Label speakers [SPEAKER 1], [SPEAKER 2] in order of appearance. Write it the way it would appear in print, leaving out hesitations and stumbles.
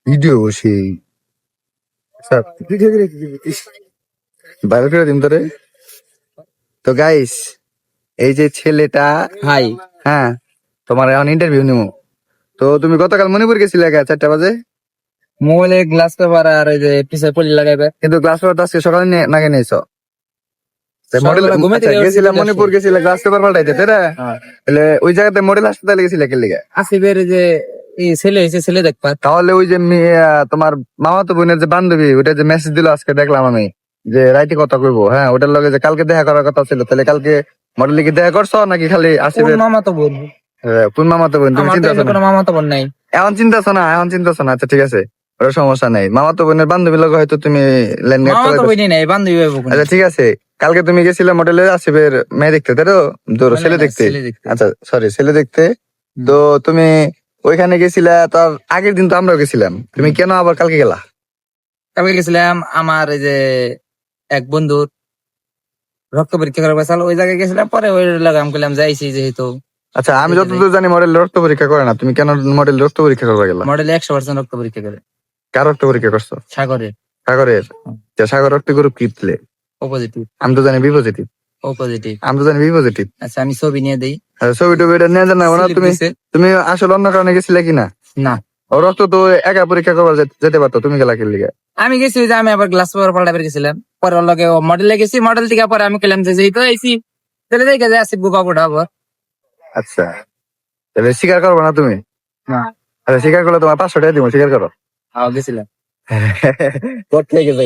[SPEAKER 1] Video সেই viral করে দিন তোরে। তো গাইস, এই যে ছেলেটা,
[SPEAKER 2] হাই
[SPEAKER 1] হ্যাঁ, তোমার এখন ইন্টারভিউ নিবো। তো তুমি গতকাল মণিপুর গেছিলে 4টা বাজে,
[SPEAKER 2] মোবাইলে গ্লাস পেপার আর এই যে পিছে পলি লাগাইবে।
[SPEAKER 1] কিন্তু ক্লাস পেপার আজকে সকালে নাগে নিয়েছো। মডেল
[SPEAKER 2] সকালবেলা ঘুমে থেকে উঠছি,
[SPEAKER 1] গেছিলাম
[SPEAKER 2] চলে
[SPEAKER 1] মণিপুর,
[SPEAKER 2] আসছি।
[SPEAKER 1] গেছিলে ক্লাস পেপার পাল্টাইতে, তাই না? তাহলে ওই জায়গাতে মডেল হাসপাতালে গেছিলে কে লিগে?
[SPEAKER 2] আসিফের যে এই ছেলে হয়েছে, ছেলে দেখবা।
[SPEAKER 1] তাহলে ওই যে তোমার মামাতো বোনের যে বান্ধবী, ওটা যে মেসেজ দিল আজকে দেখলাম আমি, যে রাইটে কথা কইবো, হ্যাঁ, ওটার লগে যে কালকে দেখা করার কথা ছিল, তাহলে কালকে মডেল কি দেখা করছো নাকি খালি
[SPEAKER 2] কোন
[SPEAKER 1] আসিফের?
[SPEAKER 2] মামা তো বোন?
[SPEAKER 1] কোন মামাতো বোন তুমি
[SPEAKER 2] আমার তো
[SPEAKER 1] চিন্তা
[SPEAKER 2] এমনি
[SPEAKER 1] না?
[SPEAKER 2] কোনো মামা তো বোন নাই।
[SPEAKER 1] এখন চিন্তাছো না, আচ্ছা ঠিক আছে, ওটা সমস্যা নাই। মামাতো বোনের বান্ধবীর লগে হয়তো তুমি লেনদেন
[SPEAKER 2] মামা তো
[SPEAKER 1] চালাইতেছো।
[SPEAKER 2] বোনই নাই, বান্ধবী হইব কোন?
[SPEAKER 1] আচ্ছা ঠিক আছে, কালকে তুমি গেছিলে মডেলে আসিফের মেয়ে দেখতে, তাই তো? ধরো ছেলে দেখতে,
[SPEAKER 2] ছেলে দেখতে।
[SPEAKER 1] আচ্ছা সরি ছেলে দেখতে।
[SPEAKER 2] হুম।
[SPEAKER 1] তো তুমি ওইখানে গেছিলা, তার আগের দিন তো আমরাও গেছিলাম, তুমি কেন আবার কালকে গেলা?
[SPEAKER 2] কালকে গেছিলাম আমার এই যে এক বন্ধুর রক্ত পরীক্ষা করার পাশাল, ওই জায়গায় গেছিলাম। পরে ওই লাগাম করলাম যাইছি যেহেতু
[SPEAKER 1] আচ্ছা, আমি
[SPEAKER 2] দেখে যাই।
[SPEAKER 1] যতদূর জানি মডেল রক্ত পরীক্ষা করে না, তুমি কেন মডেল রক্ত পরীক্ষা করবা গেলা?
[SPEAKER 2] মডেলে 100% রক্ত পরীক্ষা করে।
[SPEAKER 1] কার রক্ত পরীক্ষা করছো?
[SPEAKER 2] সাগরে
[SPEAKER 1] সাগরের? আচ্ছা, সাগর রক্ত গ্রুপ কি দিলে?
[SPEAKER 2] ও পজিটিভ।
[SPEAKER 1] আমি তো জানি বি পজিটিভ।
[SPEAKER 2] ও পজিটিভ।
[SPEAKER 1] আমি তো জানি বি পজিটিভ।
[SPEAKER 2] আচ্ছা আমি ছবি নিয়ে দেই।
[SPEAKER 1] ছবি টবি এটা নিয়ে জানো না?
[SPEAKER 2] স্লিপ
[SPEAKER 1] তুমি
[SPEAKER 2] দিছে।
[SPEAKER 1] তুমি আসলে অন্য কারণে গেছিলে কিনা?
[SPEAKER 2] না,
[SPEAKER 1] ও রক্ত তো একা পরীক্ষা করবা যেতে পারতো, তুমি গেলা কি লিগে?
[SPEAKER 2] আমি গেছি ওই যে আমি আবার গ্লাস পেপার পাল্টাবার গেছিলাম। পরে ওর লগে মডেলে গেছি, মডেল থেকে পরে আমি কইলাম যে যেহেতু আইছি তাহলে দেখে যে আসিফ বুবা পড়াবো।
[SPEAKER 1] আচ্ছা, তাহলে স্বীকার করবো না তুমি?
[SPEAKER 2] না,
[SPEAKER 1] আচ্ছা, স্বীকার করলে তোমার 500 টাকা দিব, স্বীকার করো।
[SPEAKER 2] গেছিলাম।
[SPEAKER 1] কোথা থেকে গেছে?